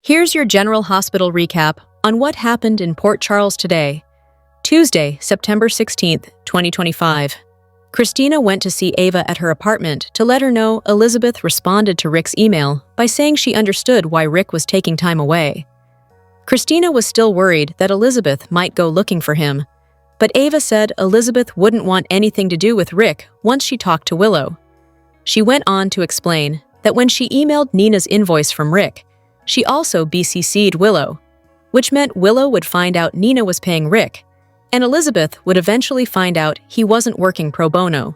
Here's your General Hospital recap on what happened in Port Charles today. Tuesday, September 16th, 2025. Christina went to see Ava at her apartment to let her know Elizabeth responded to Rick's email by saying she understood why Rick was taking time away. Christina was still worried that Elizabeth might go looking for him, but Ava said Elizabeth wouldn't want anything to do with Rick once she talked to Willow. She went on to explain that when she emailed Nina's invoice from Rick, she also BCC'd Willow, which meant Willow would find out Nina was paying Rick, and Elizabeth would eventually find out he wasn't working pro bono.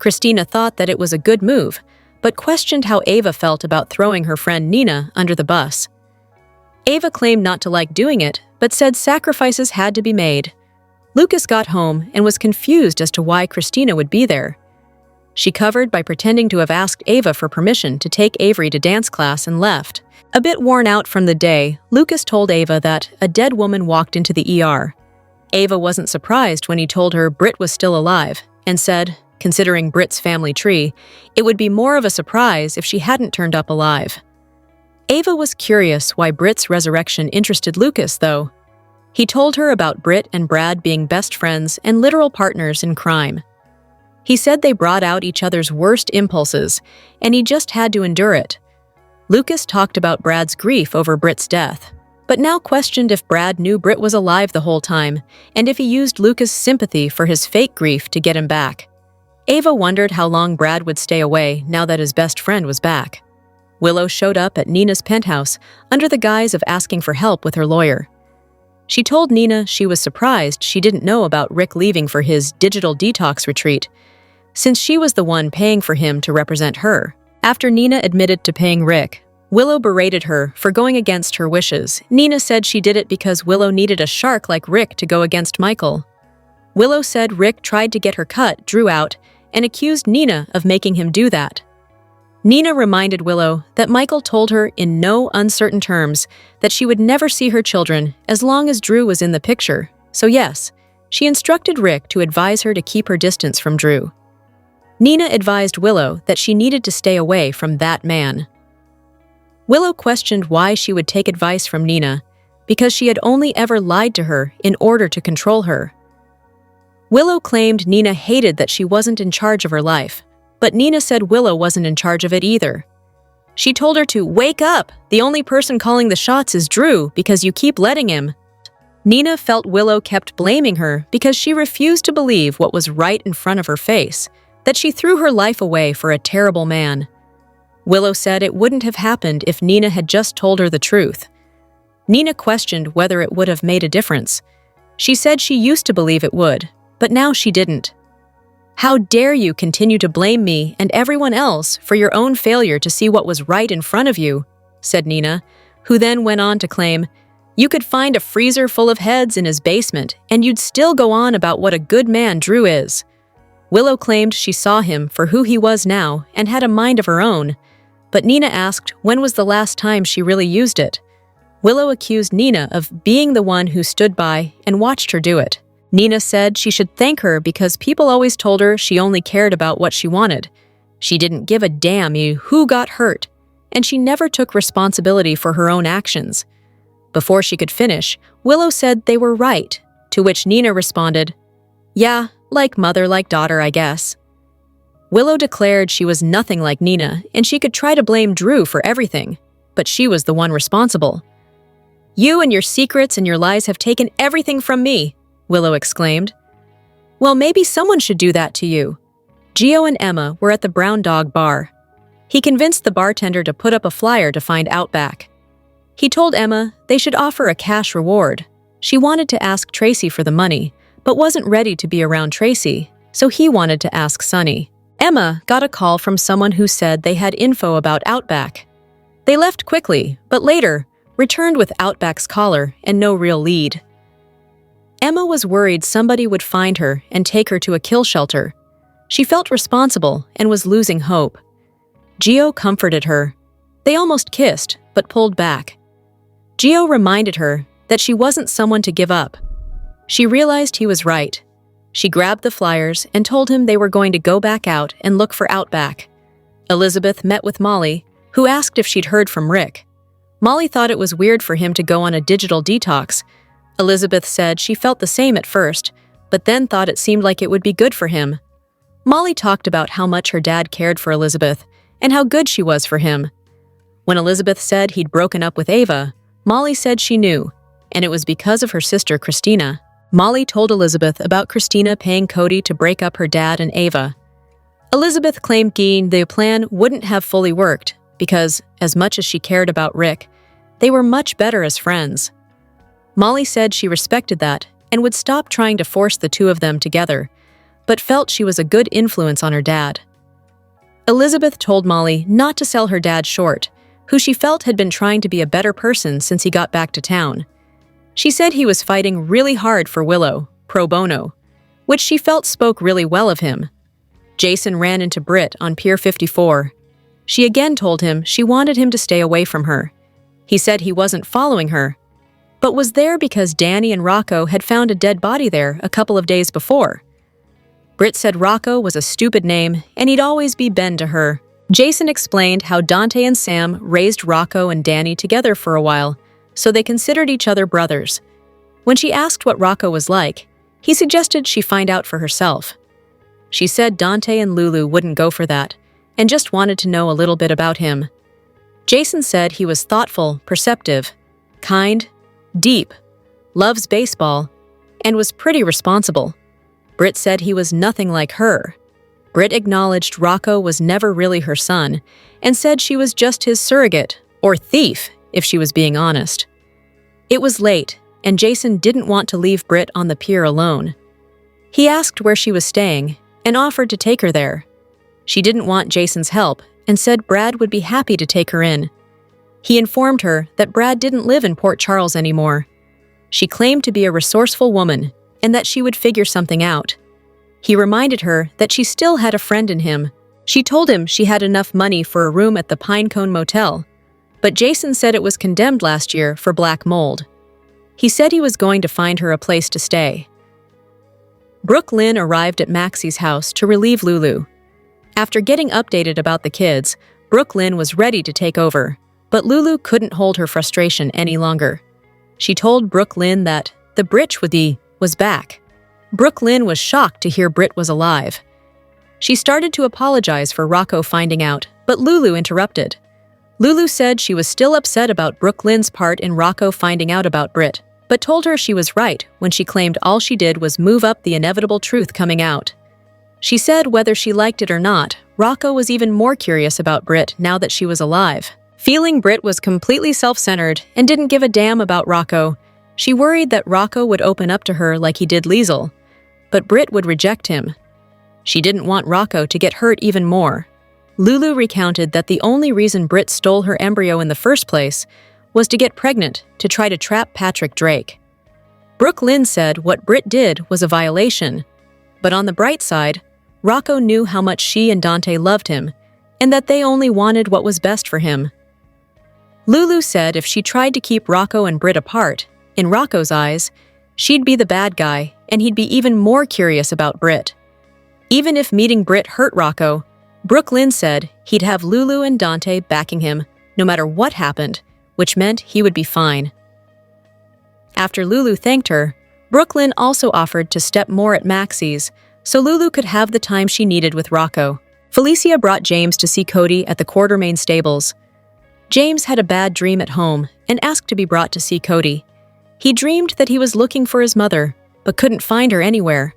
Christina thought that it was a good move, but questioned how Ava felt about throwing her friend Nina under the bus. Ava claimed not to like doing it, but said sacrifices had to be made. Lucas got home and was confused as to why Christina would be there. She covered by pretending to have asked Ava for permission to take Avery to dance class and left. A bit worn out from the day, Lucas told Ava that a dead woman walked into the ER. Ava wasn't surprised when he told her Britt was still alive, and said, considering Britt's family tree, it would be more of a surprise if she hadn't turned up alive. Ava was curious why Britt's resurrection interested Lucas, though. He told her about Britt and Brad being best friends and literal partners in crime. He said they brought out each other's worst impulses, and he just had to endure it. Lucas talked about Brad's grief over Britt's death, but now questioned if Brad knew Britt was alive the whole time, and if he used Lucas' sympathy for his fake grief to get him back. Ava wondered how long Brad would stay away now that his best friend was back. Willow showed up at Nina's penthouse under the guise of asking for help with her lawyer. She told Nina she was surprised she didn't know about Rick leaving for his digital detox retreat, since she was the one paying for him to represent her. After Nina admitted to paying Rick, Willow berated her for going against her wishes. Nina said she did it because Willow needed a shark like Rick to go against Michael. Willow said Rick tried to get her cut, drew out, and accused Nina of making him do that. Nina reminded Willow that Michael told her in no uncertain terms that she would never see her children as long as Drew was in the picture, so yes, she instructed Rick to advise her to keep her distance from Drew. Nina advised Willow that she needed to stay away from that man. Willow questioned why she would take advice from Nina, because she had only ever lied to her in order to control her. Willow claimed Nina hated that she wasn't in charge of her life, but Nina said Willow wasn't in charge of it either. She told her to wake up, the only person calling the shots is Drew because you keep letting him. Nina felt Willow kept blaming her because she refused to believe what was right in front of her face, that she threw her life away for a terrible man. Willow said it wouldn't have happened if Nina had just told her the truth. Nina questioned whether it would have made a difference. She said she used to believe it would, but now she didn't. How dare you continue to blame me and everyone else for your own failure to see what was right in front of you, said Nina, who then went on to claim, you could find a freezer full of heads in his basement and you'd still go on about what a good man Drew is. Willow claimed she saw him for who he was now and had a mind of her own, but Nina asked when was the last time she really used it. Willow accused Nina of being the one who stood by and watched her do it. Nina said she should thank her because people always told her she only cared about what she wanted. She didn't give a damn who got hurt, and she never took responsibility for her own actions. Before she could finish, Willow said they were right, to which Nina responded, yeah, like mother, like daughter, I guess. Willow declared she was nothing like Nina, and she could try to blame Drew for everything, but she was the one responsible. You and your secrets and your lies have taken everything from me, Willow exclaimed. Well, maybe someone should do that to you. Gio and Emma were at the Brown Dog bar. He convinced the bartender to put up a flyer to find Outback. He told Emma they should offer a cash reward. She wanted to ask Tracy for the money, but wasn't ready to be around Tracy, so he wanted to ask Sunny. Emma got a call from someone who said they had info about Outback. They left quickly, but later returned with Outback's collar and no real lead. Emma was worried somebody would find her and take her to a kill shelter. She felt responsible and was losing hope. Gio comforted her. They almost kissed, but pulled back. Gio reminded her that she wasn't someone to give up. She realized he was right. She grabbed the flyers and told him they were going to go back out and look for Outback. Elizabeth met with Molly, who asked if she'd heard from Rick. Molly thought it was weird for him to go on a digital detox. Elizabeth said she felt the same at first, but then thought it seemed like it would be good for him. Molly talked about how much her dad cared for Elizabeth and how good she was for him. When Elizabeth said he'd broken up with Ava, Molly said she knew, and it was because of her sister Christina. Molly told Elizabeth about Christina paying Cody to break up her dad and Ava. Elizabeth claimed the plan wouldn't have fully worked because, as much as she cared about Rick, they were much better as friends. Molly said she respected that and would stop trying to force the two of them together, but felt she was a good influence on her dad. Elizabeth told Molly not to sell her dad short, who she felt had been trying to be a better person since he got back to town. She said he was fighting really hard for Willow, pro bono, which she felt spoke really well of him. Jason ran into Britt on Pier 54. She again told him she wanted him to stay away from her. He said he wasn't following her, but was there because Danny and Rocco had found a dead body there a couple of days before. Britt said Rocco was a stupid name and he'd always be Ben to her. Jason explained how Dante and Sam raised Rocco and Danny together for a while, so they considered each other brothers. When she asked what Rocco was like, he suggested she find out for herself. She said Dante and Lulu wouldn't go for that, and just wanted to know a little bit about him. Jason said he was thoughtful, perceptive, kind, deep, loves baseball, and was pretty responsible. Britt said he was nothing like her. Britt acknowledged Rocco was never really her son, and said she was just his surrogate, or thief, if she was being honest. It was late, and Jason didn't want to leave Britt on the pier alone. He asked where she was staying, and offered to take her there. She didn't want Jason's help, and said Brad would be happy to take her in. He informed her that Brad didn't live in Port Charles anymore. She claimed to be a resourceful woman, and that she would figure something out. He reminded her that she still had a friend in him. She told him she had enough money for a room at the Pinecone Motel, but Jason said it was condemned last year for black mold. He said he was going to find her a place to stay. Brooke Lynn arrived at Maxie's house to relieve Lulu. After getting updated about the kids, Brooke Lynn was ready to take over, but Lulu couldn't hold her frustration any longer. She told Brooke Lynn that the Britch was back. Brooke Lynn was shocked to hear Britt was alive. She started to apologize for Rocco finding out, but Lulu interrupted. Lulu said she was still upset about Brooke Lynn's part in Rocco finding out about Britt, but told her she was right when she claimed all she did was move up the inevitable truth coming out. She said whether she liked it or not, Rocco was even more curious about Britt now that she was alive. Feeling Britt was completely self-centered and didn't give a damn about Rocco, she worried that Rocco would open up to her like he did Liesl, but Britt would reject him. She didn't want Rocco to get hurt even more. Lulu recounted that the only reason Britt stole her embryo in the first place was to get pregnant to try to trap Patrick Drake. Brooke Lynn said what Britt did was a violation, but on the bright side, Rocco knew how much she and Dante loved him, and that they only wanted what was best for him. Lulu said if she tried to keep Rocco and Britt apart, in Rocco's eyes, she'd be the bad guy, and he'd be even more curious about Britt. Even if meeting Britt hurt Rocco, Brooke Lynn said he'd have Lulu and Dante backing him no matter what happened, which meant he would be fine. After Lulu thanked her, Brooke Lynn also offered to step more at Maxie's so Lulu could have the time she needed with Rocco. Felicia brought James to see Cody at the Quartermain stables. James had a bad dream at home and asked to be brought to see Cody. He dreamed that he was looking for his mother, but couldn't find her anywhere.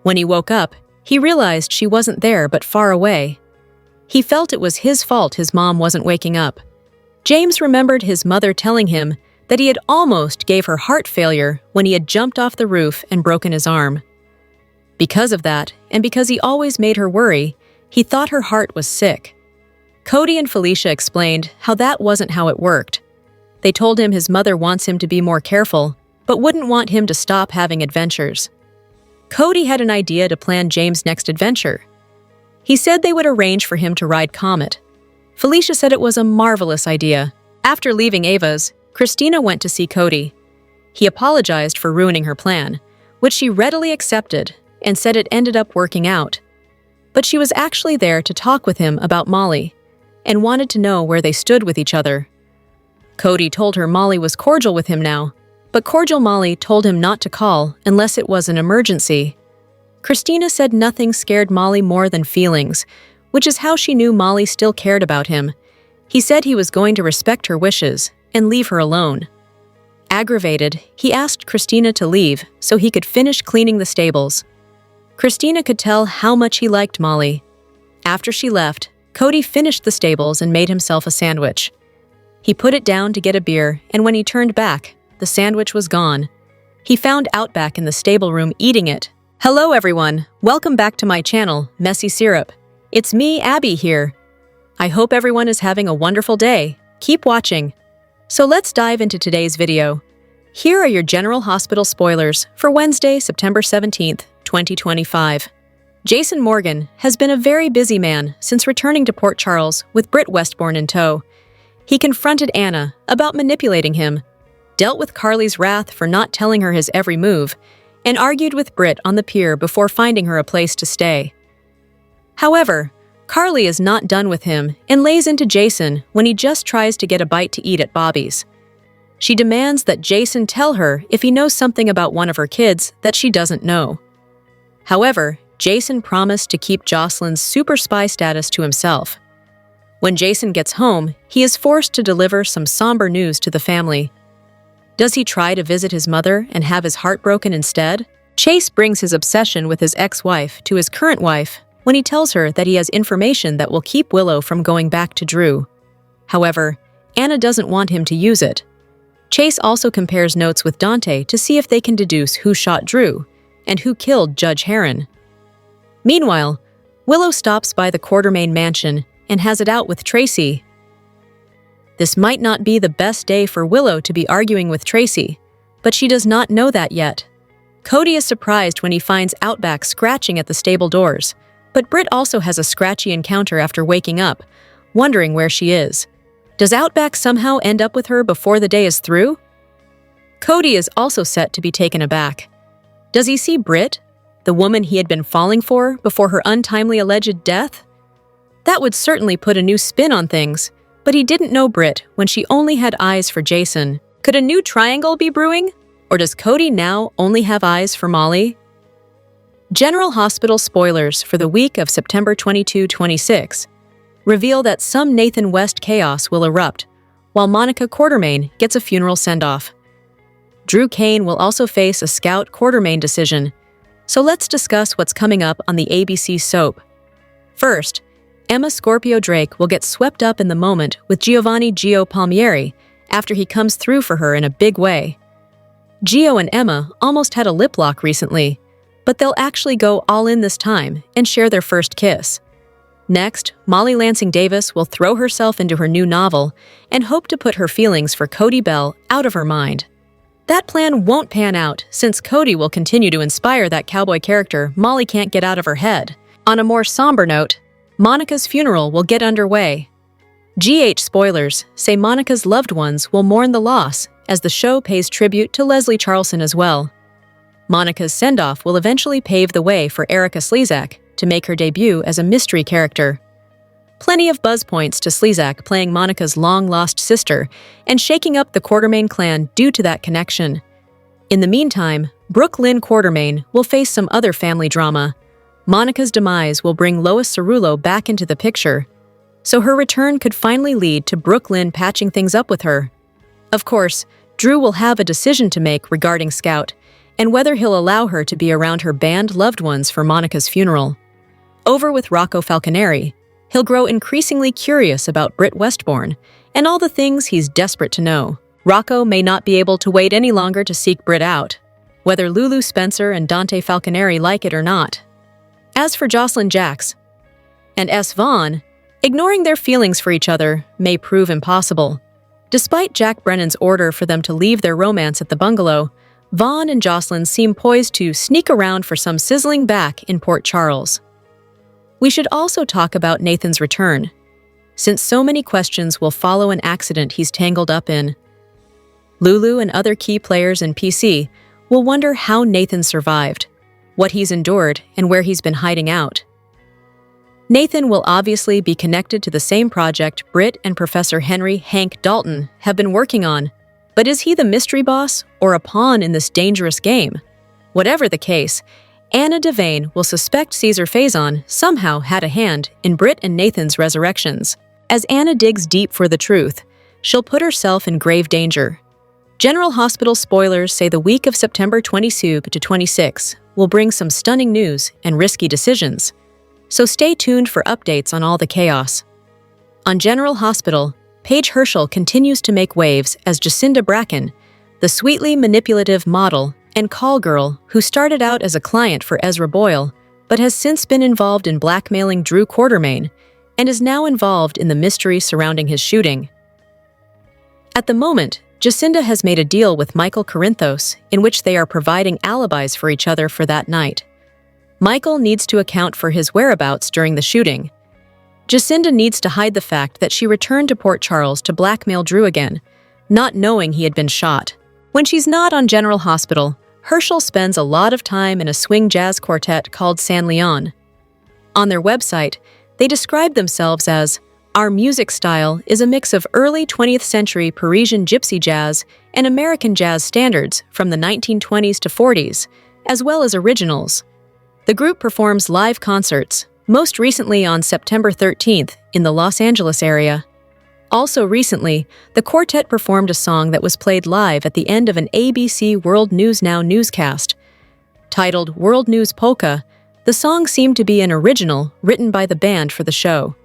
When he woke up, he realized she wasn't there but far away. He felt it was his fault his mom wasn't waking up. James remembered his mother telling him that he had almost gave her heart failure when he had jumped off the roof and broken his arm. Because of that, and because he always made her worry, he thought her heart was sick. Cody and Felicia explained how that wasn't how it worked. They told him his mother wants him to be more careful, but wouldn't want him to stop having adventures. Cody had an idea to plan James' next adventure. He said they would arrange for him to ride Comet. Felicia said it was a marvelous idea. After leaving Ava's, Christina went to see Cody. He apologized for ruining her plan, which she readily accepted and said it ended up working out. But she was actually there to talk with him about Molly and wanted to know where they stood with each other. Cody told her Molly was cordial with him now, but cordial Molly told him not to call unless it was an emergency. Christina said nothing scared Molly more than feelings, which is how she knew Molly still cared about him. He said he was going to respect her wishes and leave her alone. Aggravated, he asked Christina to leave so he could finish cleaning the stables. Christina could tell how much he liked Molly. After she left, Cody finished the stables and made himself a sandwich. He put it down to get a beer, and when he turned back, the sandwich was gone. He found Outback in the stable room eating it. Hello everyone, welcome back to my channel, Messy Syrup. It's me, Abby, here. I hope everyone is having a wonderful day. Keep watching. So let's dive into today's video. Here are your General Hospital spoilers for Wednesday, September 17th, 2025. Jason Morgan has been a very busy man since returning to Port Charles with Britt Westbourne in tow. He confronted Anna about manipulating him, dealt with Carly's wrath for not telling her his every move, and argued with Britt on the pier before finding her a place to stay. However, Carly is not done with him and lays into Jason when he just tries to get a bite to eat at Bobby's. She demands that Jason tell her if he knows something about one of her kids that she doesn't know. However, Jason promised to keep Jocelyn's super spy status to himself. When Jason gets home, he is forced to deliver some somber news to the family. Does he try to visit his mother and have his heart broken instead? Chase brings his obsession with his ex-wife to his current wife when he tells her that he has information that will keep Willow from going back to Drew. However, Anna doesn't want him to use it. Chase also compares notes with Dante to see if they can deduce who shot Drew and who killed Judge Heron. Meanwhile, Willow stops by the Quartermain mansion and has it out with Tracy. This might not be the best day for Willow to be arguing with Tracy, but she does not know that yet. Cody is surprised when he finds Outback scratching at the stable doors, but Britt also has a scratchy encounter after waking up, wondering where she is. Does Outback somehow end up with her before the day is through? Cody is also set to be taken aback. Does he see Britt, the woman he had been falling for before her untimely alleged death? That would certainly put a new spin on things, but he didn't know Britt when she only had eyes for Jason. Could a new triangle be brewing? Or does Cody now only have eyes for Molly? General Hospital spoilers for the week of September 22-26 reveal that some Nathan West chaos will erupt, while Monica Quartermain gets a funeral send-off. Drew Kane will also face a Scout Quartermain decision, so let's discuss what's coming up on the ABC soap. First, Emma Scorpio Drake will get swept up in the moment with Giovanni Gio Palmieri after he comes through for her in a big way. Gio and Emma almost had a lip lock recently, but they'll actually go all in this time and share their first kiss. Next, Molly Lansing Davis will throw herself into her new novel and hope to put her feelings for Cody Bell out of her mind. That plan won't pan out since Cody will continue to inspire that cowboy character Molly can't get out of her head. On a more somber note, Monica's funeral will get underway. GH spoilers say Monica's loved ones will mourn the loss as the show pays tribute to Leslie Charlson as well. Monica's send-off will eventually pave the way for Erica Slezak to make her debut as a mystery character. Plenty of buzz points to Slezak playing Monica's long-lost sister and shaking up the Quartermain clan due to that connection. In the meantime, Brooke Lynn Quartermain will face some other family drama. Monica's demise will bring Lois Cerullo back into the picture, so her return could finally lead to Brooke Lynn patching things up with her. Of course, Drew will have a decision to make regarding Scout, and whether he'll allow her to be around her banned loved ones for Monica's funeral. Over with Rocco Falconeri, he'll grow increasingly curious about Britt Westbourne and all the things he's desperate to know. Rocco may not be able to wait any longer to seek Britt out, whether Lulu Spencer and Dante Falconeri like it or not. As for Jocelyn Jacks and S. Vaughn, ignoring their feelings for each other may prove impossible. Despite Jack Brennan's order for them to leave their romance at the bungalow, Vaughn and Jocelyn seem poised to sneak around for some sizzling back in Port Charles. We should also talk about Nathan's return, since so many questions will follow an accident he's tangled up in. Lulu and other key players in PC will wonder how Nathan survived, what he's endured, and where he's been hiding out. Nathan will obviously be connected to the same project Britt and Professor Henry Hank Dalton have been working on, but is he the mystery boss or a pawn in this dangerous game? Whatever the case, Anna Devane will suspect Caesar Faison somehow had a hand in Britt and Nathan's resurrections. As Anna digs deep for the truth, she'll put herself in grave danger. General Hospital spoilers say the week of September 22 to 26 will bring some stunning news and risky decisions, so stay tuned for updates on all the chaos. On General Hospital, Paige Herschel continues to make waves as Jacinda Bracken, the sweetly manipulative model and call girl who started out as a client for Ezra Boyle, but has since been involved in blackmailing Drew Quartermain and is now involved in the mystery surrounding his shooting. At the moment, Jacinda has made a deal with Michael Corinthos in which they are providing alibis for each other for that night. Michael needs to account for his whereabouts during the shooting. Jacinda needs to hide the fact that she returned to Port Charles to blackmail Drew again, not knowing he had been shot. When she's not on General Hospital, Herschel spends a lot of time in a swing jazz quartet called San Leon. On their website, they describe themselves as, "Our music style is a mix of early 20th century Parisian gypsy jazz and American jazz standards from the 1920s to 40s, as well as originals." The group performs live concerts, most recently on September 13th in the Los Angeles area. Also recently, the quartet performed a song that was played live at the end of an ABC World News Now newscast. Titled World News Polka, the song seemed to be an original written by the band for the show.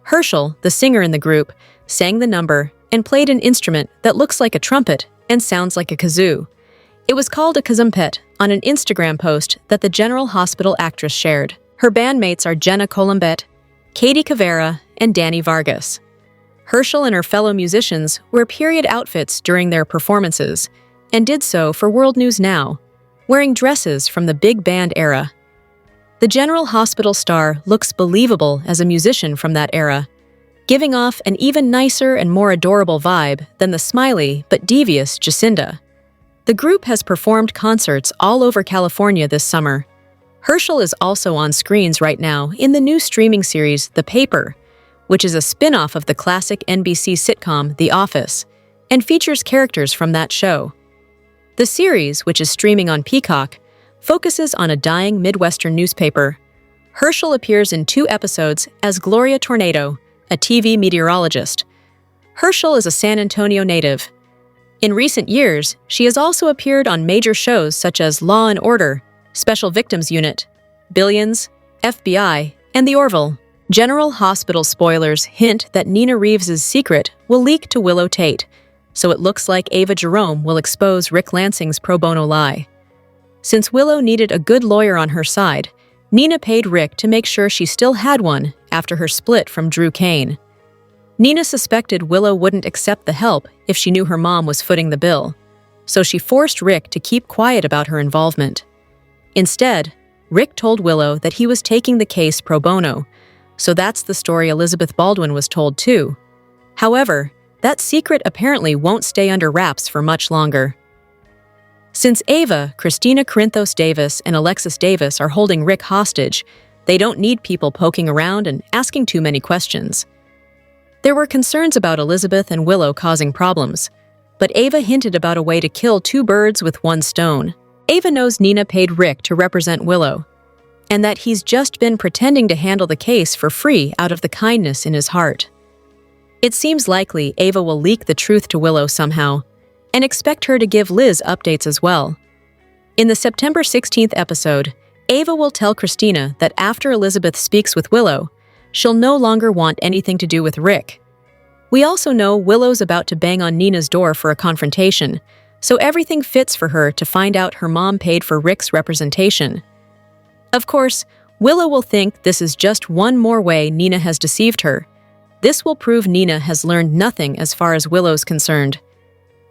Herschel, the singer in the group, sang the number and played an instrument that looks like a trumpet and sounds like a kazoo. It was called a kazumpet on an Instagram post that the General Hospital actress shared. Her bandmates are Jenna Colombet, Katie Cavera, and Danny Vargas. Herschel and her fellow musicians wear period outfits during their performances and did so for World News Now, wearing dresses from the big band era. The General Hospital star looks believable as a musician from that era, giving off an even nicer and more adorable vibe than the smiley but devious Jacinda. The group has performed concerts all over California this summer. Herschel is also on screens right now in the new streaming series The Paper, which is a spin-off of the classic NBC sitcom The Office, and features characters from that show. The series, which is streaming on Peacock, focuses on a dying Midwestern newspaper. Herschel appears in 2 episodes as Gloria Tornado, a TV meteorologist. Herschel is a San Antonio native. In recent years, she has also appeared on major shows such as Law & Order, Special Victims Unit, Billions, FBI, and The Orville. General Hospital spoilers hint that Nina Reeves' secret will leak to Willow Tate, so it looks like Ava Jerome will expose Rick Lansing's pro bono lie. Since Willow needed a good lawyer on her side, Nina paid Rick to make sure she still had one after her split from Drew Kane. Nina suspected Willow wouldn't accept the help if she knew her mom was footing the bill, so she forced Rick to keep quiet about her involvement. Instead, Rick told Willow that he was taking the case pro bono, so that's the story Elizabeth Baldwin was told too. However, that secret apparently won't stay under wraps for much longer. Since Ava, Christina Corinthos Davis, and Alexis Davis are holding Rick hostage, they don't need people poking around and asking too many questions. There were concerns about Elizabeth and Willow causing problems, but Ava hinted about a way to kill 2 birds with 1 stone. Ava knows Nina paid Rick to represent Willow, and that he's just been pretending to handle the case for free out of the kindness in his heart. It seems likely Ava will leak the truth to Willow somehow, and expect her to give Liz updates as well. In the September 16th episode, Ava will tell Christina that after Elizabeth speaks with Willow, she'll no longer want anything to do with Rick. We also know Willow's about to bang on Nina's door for a confrontation, so everything fits for her to find out her mom paid for Rick's representation. Of course, Willow will think this is just one more way Nina has deceived her. This will prove Nina has learned nothing as far as Willow's concerned.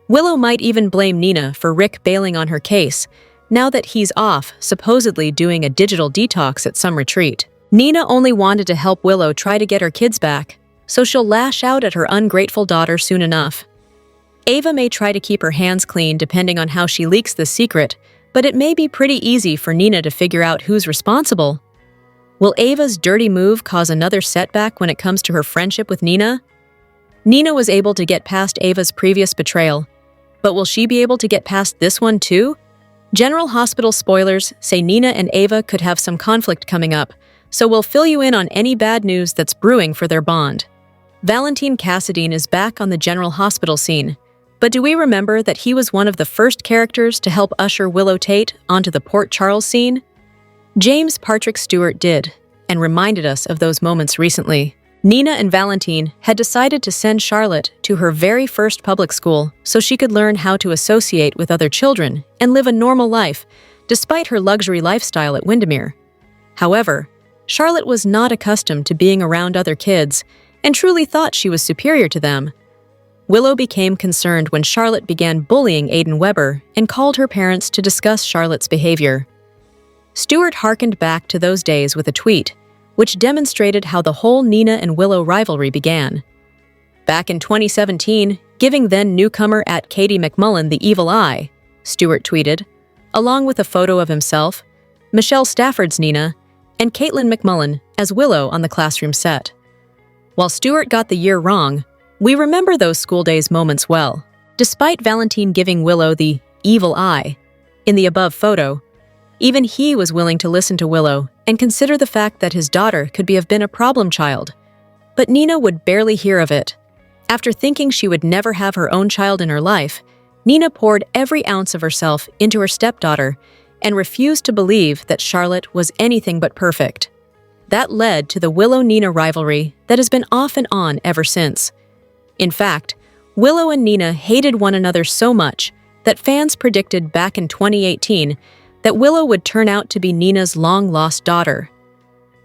Willow might even blame Nina for Rick bailing on her case, now that he's off, supposedly doing a digital detox at some retreat. Nina only wanted to help Willow try to get her kids back, so she'll lash out at her ungrateful daughter soon enough. Ava may try to keep her hands clean depending on how she leaks the secret, but it may be pretty easy for Nina to figure out who's responsible. Will Ava's dirty move cause another setback when it comes to her friendship with Nina? Nina was able to get past Ava's previous betrayal, but will she be able to get past this one too? General Hospital spoilers say Nina and Ava could have some conflict coming up, so we'll fill you in on any bad news that's brewing for their bond. Valentine Cassadine is back on the General Hospital scene, but do we remember that he was one of the first characters to help usher Willow Tate onto the Port Charles scene? James Patrick Stewart did, and reminded us of those moments recently. Nina and Valentine had decided to send Charlotte to her very first public school so she could learn how to associate with other children and live a normal life, despite her luxury lifestyle at Windermere. However, Charlotte was not accustomed to being around other kids and truly thought she was superior to them. Willow became concerned when Charlotte began bullying Aiden Weber and called her parents to discuss Charlotte's behavior. Stewart harkened back to those days with a tweet, which demonstrated how the whole Nina and Willow rivalry began. Back in 2017, giving then-newcomer Cody McMullen the evil eye, Stewart tweeted, along with a photo of himself, Michelle Stafford's Nina, and Caitlin McMullen as Willow on the classroom set. While Stewart got the year wrong, we remember those school days moments well. Despite Valentine giving Willow the evil eye in the above photo, even he was willing to listen to Willow and consider the fact that his daughter could have been a problem child. But Nina would barely hear of it. After thinking she would never have her own child in her life, Nina poured every ounce of herself into her stepdaughter and refused to believe that Charlotte was anything but perfect. That led to the Willow-Nina rivalry that has been off and on ever since. In fact, Willow and Nina hated one another so much that fans predicted back in 2018 that Willow would turn out to be Nina's long-lost daughter.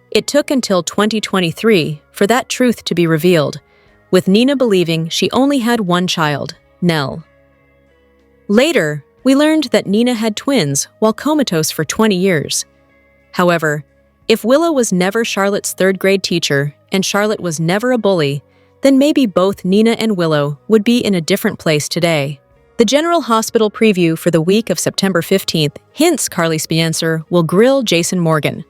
It took until 2023 for that truth to be revealed, with Nina believing she only had one child, Nell. Later, we learned that Nina had twins while comatose for 20 years. However, if Willow was never Charlotte's third-grade teacher and Charlotte was never a bully, then maybe both Nina and Willow would be in a different place today. The General Hospital preview for the week of September 15th hints Carly Spiencer will grill Jason Morgan.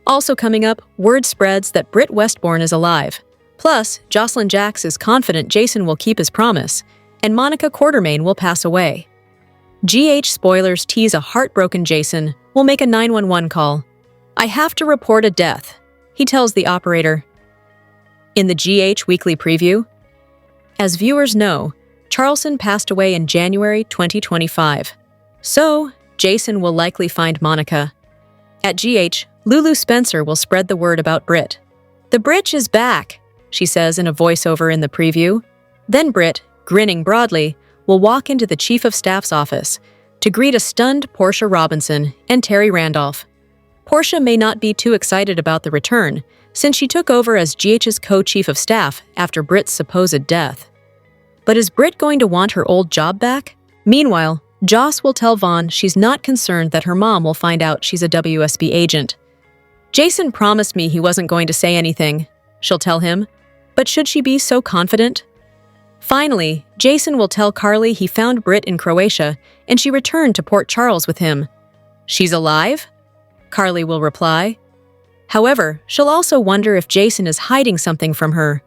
Also coming up, word spreads that Britt Westbourne is alive. Plus, Jocelyn Jacks is confident Jason will keep his promise, and Monica Quartermain will pass away. GH spoilers tease a heartbroken Jason will make a 911 call. I have to report a death, he tells the operator. In the GH weekly preview, as viewers know, Charleston passed away in January 2025. So, Jason will likely find Monica. At GH, Lulu Spencer will spread the word about Britt. The Britch is back, she says in a voiceover in the preview. Then Britt, grinning broadly, will walk into the Chief of Staff's office to greet a stunned Portia Robinson and Terry Randolph. Portia may not be too excited about the return, since she took over as GH's co-chief of staff after Britt's supposed death. But is Britt going to want her old job back? Meanwhile, Joss will tell Vaughn she's not concerned that her mom will find out she's a WSB agent. Jason promised me he wasn't going to say anything, she'll tell him, but should she be so confident? Finally, Jason will tell Carly he found Britt in Croatia and she returned to Port Charles with him. She's alive? Carly will reply. However, she'll also wonder if Jason is hiding something from her.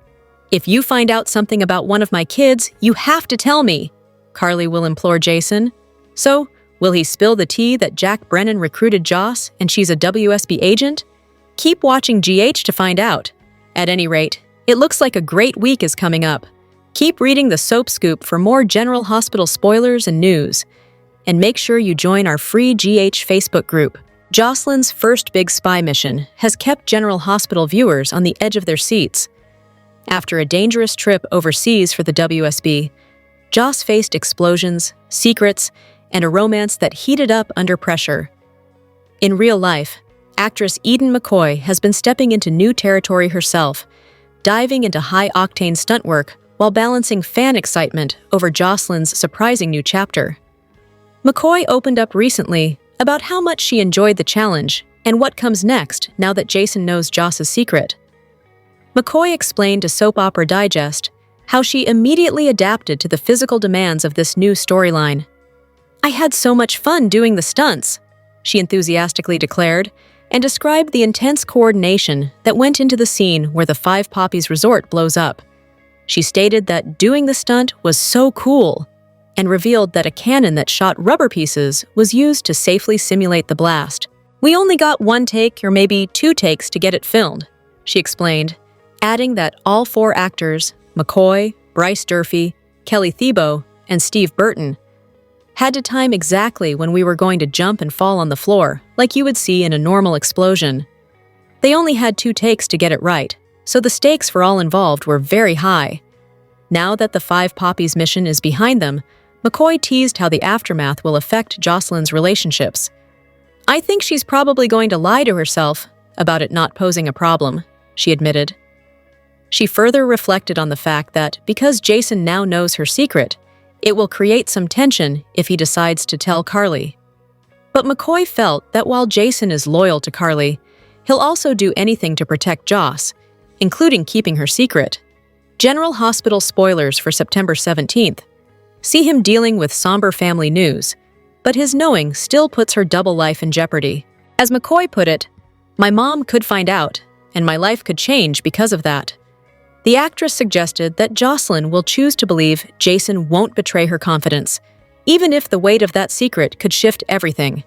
If you find out something about one of my kids, you have to tell me, Carly will implore Jason. So, will he spill the tea that Jack Brennan recruited Joss and she's a WSB agent? Keep watching GH to find out. At any rate, it looks like a great week is coming up. Keep reading the Soap Scoop for more General Hospital spoilers and news. And make sure you join our free GH Facebook group. Jocelyn's first big spy mission has kept General Hospital viewers on the edge of their seats. After a dangerous trip overseas for the WSB, Joss faced explosions, secrets, and a romance that heated up under pressure. In real life, actress Eden McCoy has been stepping into new territory herself, diving into high-octane stunt work while balancing fan excitement over Jocelyn's surprising new chapter. McCoy opened up recently about how much she enjoyed the challenge and what comes next now that Jason knows Joss's secret. McCoy explained to Soap Opera Digest how she immediately adapted to the physical demands of this new storyline. I had so much fun doing the stunts, she enthusiastically declared, and described the intense coordination that went into the scene where the Five Poppies resort blows up. She stated that doing the stunt was so cool and revealed that a cannon that shot rubber pieces was used to safely simulate the blast. "We only got one take or maybe two takes to get it filmed," she explained, adding that all four actors, McCoy, Bryce Durfee, Kelly Thiebaud, and Steve Burton, had to time exactly when we were going to jump and fall on the floor, like you would see in a normal explosion. They only had 2 takes to get it right, so the stakes for all involved were very high. Now that the Five Poppies mission is behind them, McCoy teased how the aftermath will affect Jocelyn's relationships. "I think she's probably going to lie to herself about it not posing a problem," she admitted. She further reflected on the fact that because Jason now knows her secret, it will create some tension if he decides to tell Carly. But McCoy felt that while Jason is loyal to Carly, he'll also do anything to protect Joss, including keeping her secret. General Hospital spoilers for September 17th. See him dealing with somber family news, but his knowing still puts her double life in jeopardy. As McCoy put it, "My mom could find out, and my life could change because of that." The actress suggested that Jocelyn will choose to believe Jason won't betray her confidence, even if the weight of that secret could shift everything.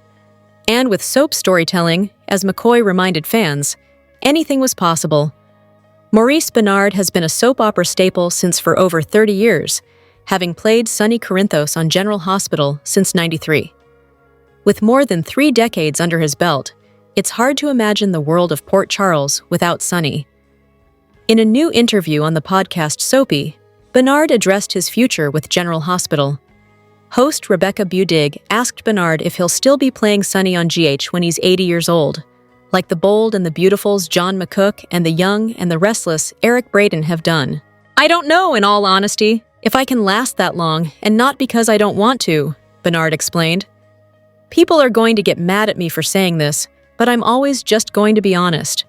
And with soap storytelling, as McCoy reminded fans, anything was possible. Maurice Benard has been a soap opera staple since for over 30 years, having played Sonny Corinthos on General Hospital since '93. With more than 3 decades under his belt, it's hard to imagine the world of Port Charles without Sonny. In a new interview on the podcast Soapy, Benard addressed his future with General Hospital. Host Rebecca Budig asked Benard if he'll still be playing Sonny on GH when he's 80 years old, like the bold and the beautifuls John McCook and the young and the restless Eric Braeden have done. "I don't know, in all honesty, if I can last that long, and not because I don't want to," Benard explained. "People are going to get mad at me for saying this, but I'm always just going to be honest.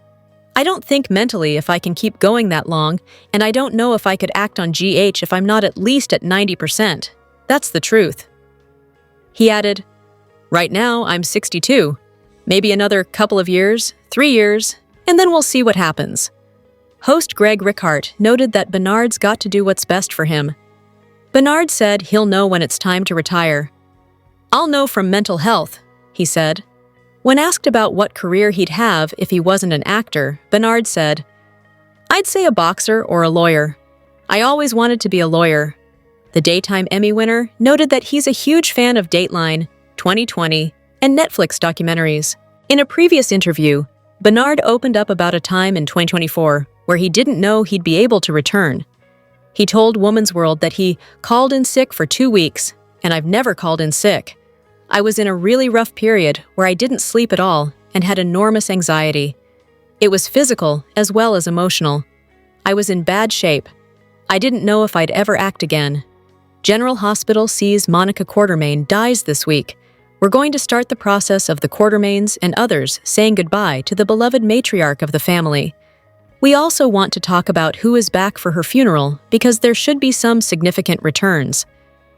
I don't think mentally if I can keep going that long, and I don't know if I could act on GH if I'm not at least at 90%. That's the truth." He added, "Right now, I'm 62. Maybe another couple of years, 3 years, and then we'll see what happens." Host Greg Rickhart noted that Benard's got to do what's best for him. Benard said he'll know when it's time to retire. "I'll know from mental health," he said. When asked about what career he'd have if he wasn't an actor, Benard said, "I'd say a boxer or a lawyer. I always wanted to be a lawyer." The Daytime Emmy winner noted that he's a huge fan of Dateline, 2020, and Netflix documentaries. In a previous interview, Benard opened up about a time in 2024 where he didn't know he'd be able to return. He told Woman's World that he called in sick for 2 weeks, and "I've never called in sick. I was in a really rough period where I didn't sleep at all and had enormous anxiety. It was physical as well as emotional. I was in bad shape. I didn't know if I'd ever act again." General Hospital sees Monica Quartermaine dies this week. We're going to start the process of the Quartermaines and others saying goodbye to the beloved matriarch of the family. We also want to talk about who is back for her funeral because there should be some significant returns.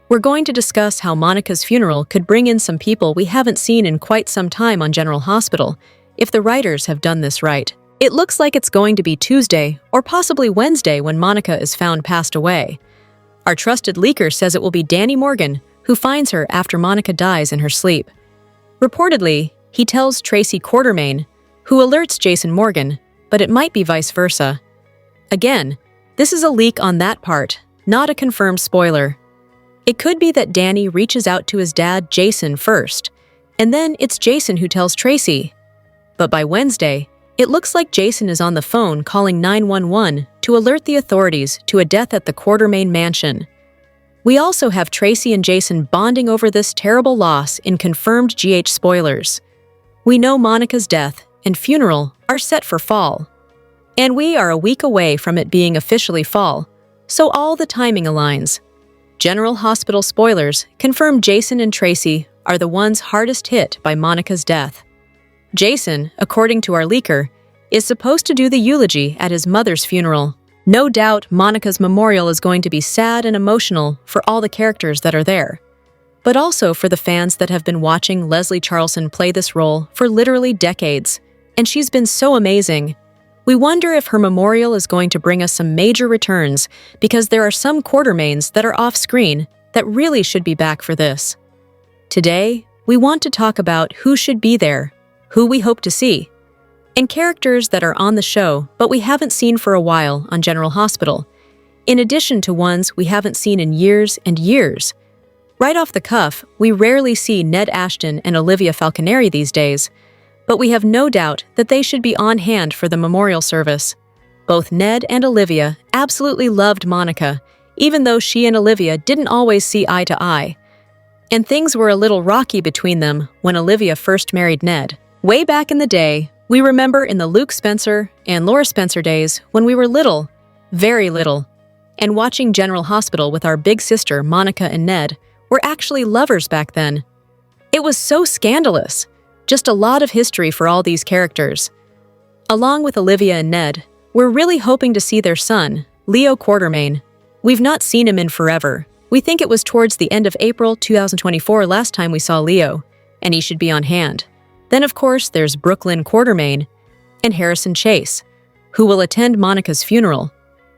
We're going to discuss how Monica's funeral could bring in some people we haven't seen in quite some time on General Hospital, if the writers have done this right. It looks like it's going to be Tuesday or possibly Wednesday when Monica is found passed away. Our trusted leaker says it will be Danny Morgan who finds her after Monica dies in her sleep. Reportedly, he tells Tracy Quartermaine, who alerts Jason Morgan, but it might be vice versa. Again, this is a leak on that part, not a confirmed spoiler. It could be that Danny reaches out to his dad, Jason, first, and then it's Jason who tells Tracy. But by Wednesday, it looks like Jason is on the phone calling 911 to alert the authorities to a death at the Quartermaine mansion. We also have Tracy and Jason bonding over this terrible loss in confirmed GH spoilers. We know Monica's death and funeral are set for fall. And we are a week away from it being officially fall, so all the timing aligns. General Hospital spoilers confirm Jason and Tracy are the ones hardest hit by Monica's death. Jason, according to our leaker, is supposed to do the eulogy at his mother's funeral. No doubt Monica's memorial is going to be sad and emotional for all the characters that are there, but also for the fans that have been watching Leslie Charleson play this role for literally decades and she's been so amazing. We wonder if her memorial is going to bring us some major returns, because there are some Quartermains that are off-screen that really should be back for this. Today, we want to talk about who should be there, who we hope to see, and characters that are on the show but we haven't seen for a while on General Hospital, in addition to ones we haven't seen in years and years. Right off the cuff, we rarely see Ned Ashton and Olivia Falconeri these days, but we have no doubt that they should be on hand for the memorial service. Both Ned and Olivia absolutely loved Monica, even though she and Olivia didn't always see eye to eye. And things were a little rocky between them when Olivia first married Ned. Way back in the day, we remember in the Luke Spencer and Laura Spencer days when we were little, very little, and watching General Hospital with our big sister Monica and Ned were actually lovers back then. It was so scandalous. Just a lot of history for all these characters. Along with Olivia and Ned, we're really hoping to see their son, Leo Quartermain. We've not seen him in forever. We think it was towards the end of April 2024 last time we saw Leo, and he should be on hand. Then of course there's Brooklyn Quartermain and Harrison Chase, who will attend Monica's funeral.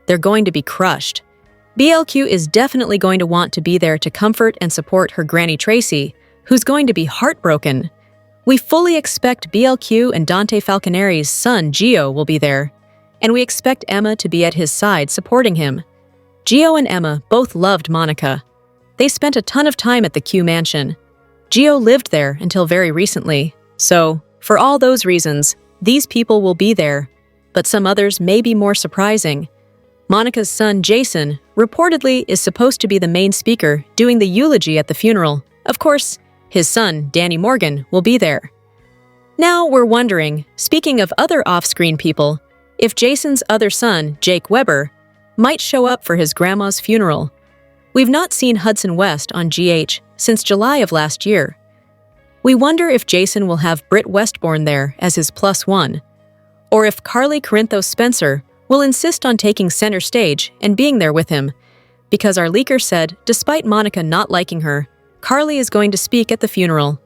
They're going to be crushed. BLQ is definitely going to want to be there to comfort and support her Granny Tracy, who's going to be heartbroken. We fully expect BLQ and Dante Falconeri's son Gio will be there, and we expect Emma to be at his side supporting him. Gio and Emma both loved Monica. They spent a ton of time at the Q mansion. Gio lived there until very recently, so, for all those reasons, these people will be there, but some others may be more surprising. Monica's son Jason reportedly is supposed to be the main speaker doing the eulogy at the funeral. Of course, his son, Danny Morgan, will be there. Now we're wondering, speaking of other off-screen people, if Jason's other son, Jake Weber, might show up for his grandma's funeral. We've not seen Hudson West on GH since July of last year. We wonder if Jason will have Britt Westbourne there as his +1, or if Carly Corinthos Spencer will insist on taking center stage and being there with him, because our leaker said, despite Monica not liking her, Carly is going to speak at the funeral.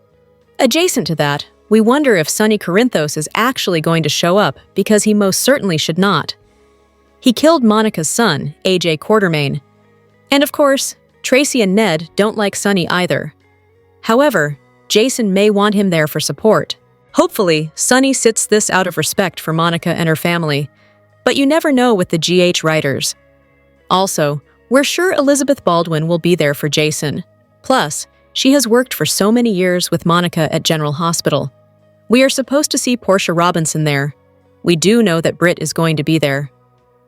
Adjacent to that, we wonder if Sonny Corinthos is actually going to show up, because he most certainly should not. He killed Monica's son, AJ Quartermain. And of course, Tracy and Ned don't like Sonny either. However, Jason may want him there for support. Hopefully, Sonny sits this out of respect for Monica and her family, but you never know with the GH writers. Also, we're sure Elizabeth Baldwin will be there for Jason. Plus, she has worked for so many years with Monica at General Hospital. We are supposed to see Portia Robinson there. We do know that Britt is going to be there.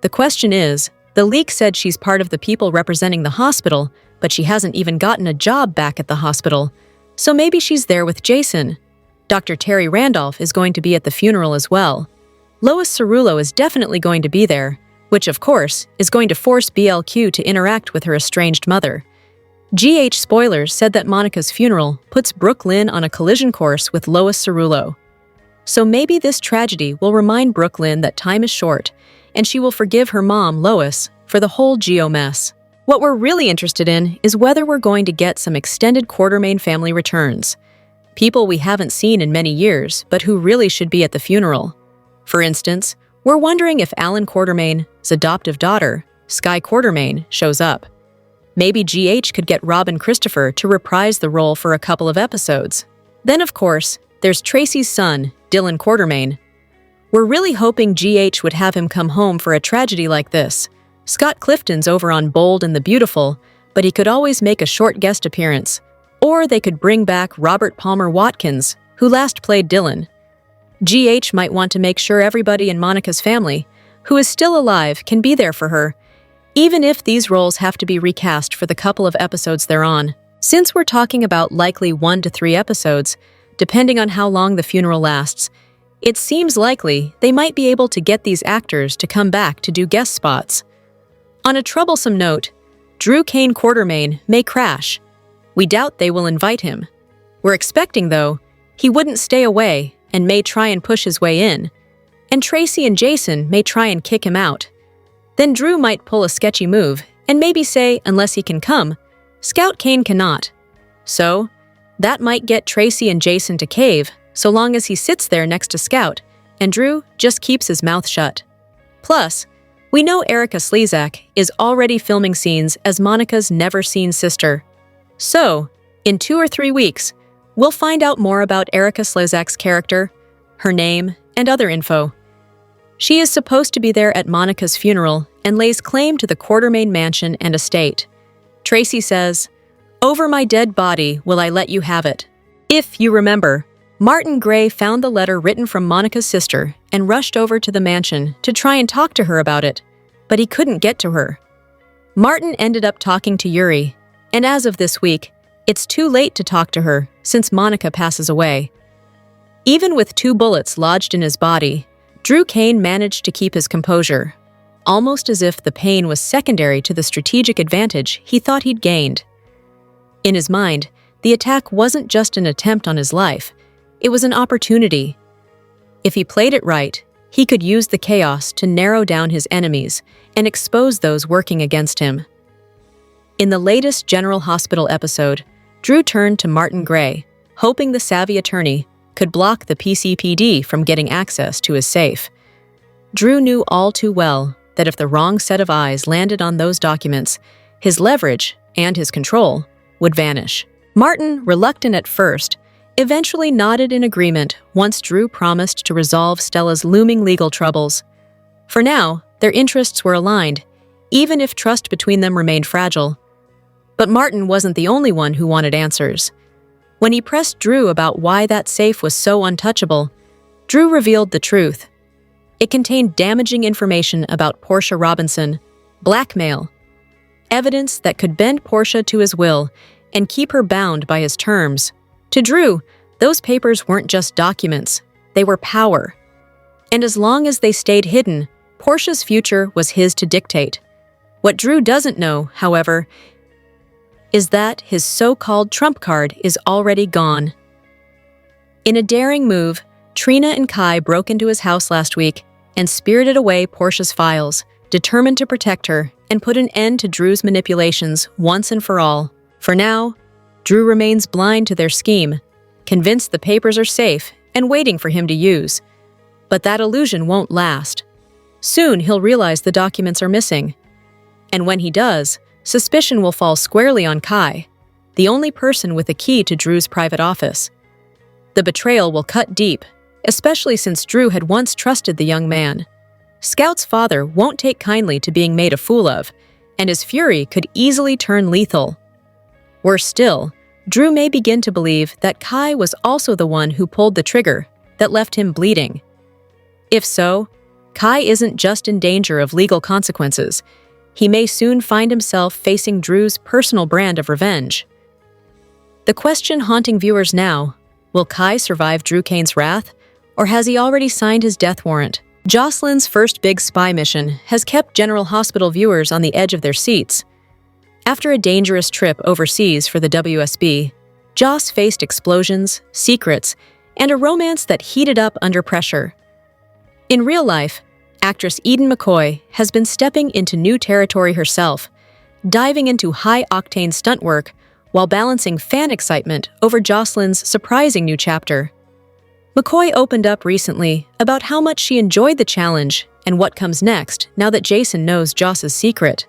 The question is, the leak said she's part of the people representing the hospital, but she hasn't even gotten a job back at the hospital, so maybe she's there with Jason. Dr. Terry Randolph is going to be at the funeral as well. Lois Cerullo is definitely going to be there, which of course is going to force BLQ to interact with her estranged mother. GH Spoilers said that Monica's funeral puts Brooke Lynn on a collision course with Lois Cerullo. So maybe this tragedy will remind Brooke Lynn that time is short, and she will forgive her mom, Lois, for the whole Gio mess. What we're really interested in is whether we're going to get some extended Quartermain family returns. People we haven't seen in many years, but who really should be at the funeral. For instance, we're wondering if Alan Quartermain's adoptive daughter, Sky Quartermain, shows up. Maybe GH could get Robin Christopher to reprise the role for a couple of episodes. Then, of course, there's Tracy's son, Dylan Quartermain. We're really hoping GH would have him come home for a tragedy like this. Scott Clifton's over on Bold and the Beautiful, but he could always make a short guest appearance. Or they could bring back Robert Palmer Watkins, who last played Dylan. GH might want to make sure everybody in Monica's family, who is still alive, can be there for her, even if these roles have to be recast for the couple of episodes they're on. Since we're talking about likely 1 to 3 episodes, depending on how long the funeral lasts, it seems likely they might be able to get these actors to come back to do guest spots. On a troublesome note, Drew Kane Quartermain may crash. We doubt they will invite him. We're expecting, though, he wouldn't stay away and may try and push his way in. And Tracy and Jason may try and kick him out. Then Drew might pull a sketchy move and maybe say, unless he can come, Scout Kane cannot. So, that might get Tracy and Jason to cave, so long as he sits there next to Scout, and Drew just keeps his mouth shut. Plus, we know Erica Slezak is already filming scenes as Monica's never-seen sister. So, in 2 or 3 weeks, we'll find out more about Erica Slezak's character, her name, and other info. She is supposed to be there at Monica's funeral and lays claim to the Quartermain mansion and estate. Tracy says, "Over my dead body will I let you have it." If you remember, Martin Gray found the letter written from Monica's sister and rushed over to the mansion to try and talk to her about it, but he couldn't get to her. Martin ended up talking to Yuri, and as of this week, it's too late to talk to her since Monica passes away. Even with 2 bullets lodged in his body, Drew Kane managed to keep his composure, almost as if the pain was secondary to the strategic advantage he thought he'd gained. In his mind, the attack wasn't just an attempt on his life, it was an opportunity. If he played it right, he could use the chaos to narrow down his enemies and expose those working against him. In the latest General Hospital episode, Drew turned to Martin Gray, hoping the savvy attorney could block the PCPD from getting access to his safe. Drew knew all too well that if the wrong set of eyes landed on those documents, his leverage and his control would vanish. Martin, reluctant at first, eventually nodded in agreement once Drew promised to resolve Stella's looming legal troubles. For now, their interests were aligned, even if trust between them remained fragile. But Martin wasn't the only one who wanted answers. When he pressed Drew about why that safe was so untouchable, Drew revealed the truth. It contained damaging information about Portia Robinson, blackmail, evidence that could bend Portia to his will and keep her bound by his terms. To Drew, those papers weren't just documents, they were power. And as long as they stayed hidden, Portia's future was his to dictate. What Drew doesn't know, however, is that his so-called trump card is already gone. In a daring move, Trina and Kai broke into his house last week and spirited away Portia's files, determined to protect her and put an end to Drew's manipulations once and for all. For now, Drew remains blind to their scheme, convinced the papers are safe and waiting for him to use. But that illusion won't last. Soon he'll realize the documents are missing. And when he does, suspicion will fall squarely on Kai, the only person with a key to Drew's private office. The betrayal will cut deep, especially since Drew had once trusted the young man. Scout's father won't take kindly to being made a fool of, and his fury could easily turn lethal. Worse still, Drew may begin to believe that Kai was also the one who pulled the trigger that left him bleeding. If so, Kai isn't just in danger of legal consequences. He may soon find himself facing Drew's personal brand of revenge. The question haunting viewers now, will Kai survive Drew Kane's wrath, or has he already signed his death warrant? Jocelyn's first big spy mission has kept General Hospital viewers on the edge of their seats. After a dangerous trip overseas for the WSB, Joss faced explosions, secrets, and a romance that heated up under pressure. In real life, actress Eden McCoy has been stepping into new territory herself, diving into high-octane stunt work while balancing fan excitement over Jocelyn's surprising new chapter. McCoy opened up recently about how much she enjoyed the challenge and what comes next now that Jason knows Joss's secret.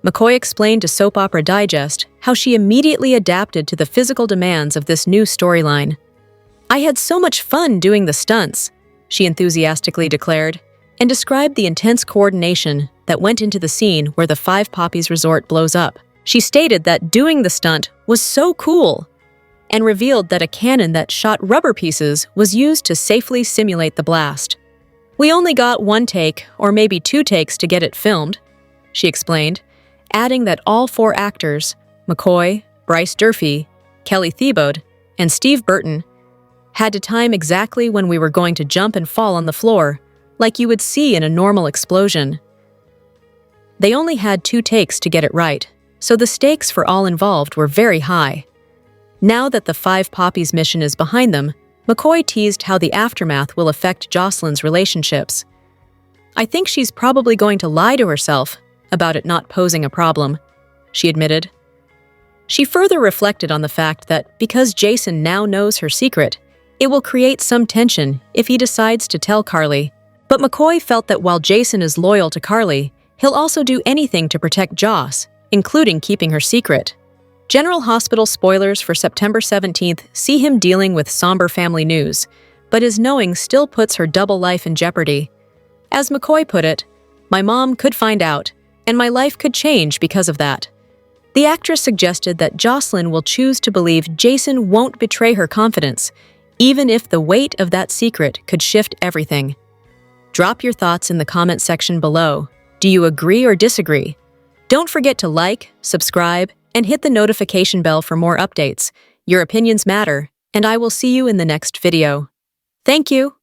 McCoy explained to Soap Opera Digest how she immediately adapted to the physical demands of this new storyline. "I had so much fun doing the stunts," she enthusiastically declared, and described the intense coordination that went into the scene where the Five Poppies resort blows up. She stated that doing the stunt was so cool, and revealed that a cannon that shot rubber pieces was used to safely simulate the blast. "We only got 1 take, or maybe 2 takes to get it filmed," she explained, adding that all 4 actors, McCoy, Bryce Durfee, Kelly Thiebaud, and Steve Burton, had to time exactly when we were going to jump and fall on the floor, like you would see in a normal explosion. They only had 2 takes to get it right, so the stakes for all involved were very high. Now that the Five Poppies mission is behind them, McCoy teased how the aftermath will affect Jocelyn's relationships. "I think she's probably going to lie to herself about it not posing a problem," she admitted. She further reflected on the fact that because Jason now knows her secret, It will create some tension if he decides to tell Carly. But McCoy felt that while Jason is loyal to Carly, he'll also do anything to protect Joss, including keeping her secret. General Hospital spoilers for September 17th see him dealing with somber family news, but his knowing still puts her double life in jeopardy. As McCoy put it, "My mom could find out, and my life could change because of that." The actress suggested that Jocelyn will choose to believe Jason won't betray her confidence, even if the weight of that secret could shift everything. Drop your thoughts in the comment section below. Do you agree or disagree? Don't forget to like, subscribe, and hit the notification bell for more updates. Your opinions matter, and I will see you in the next video. Thank you.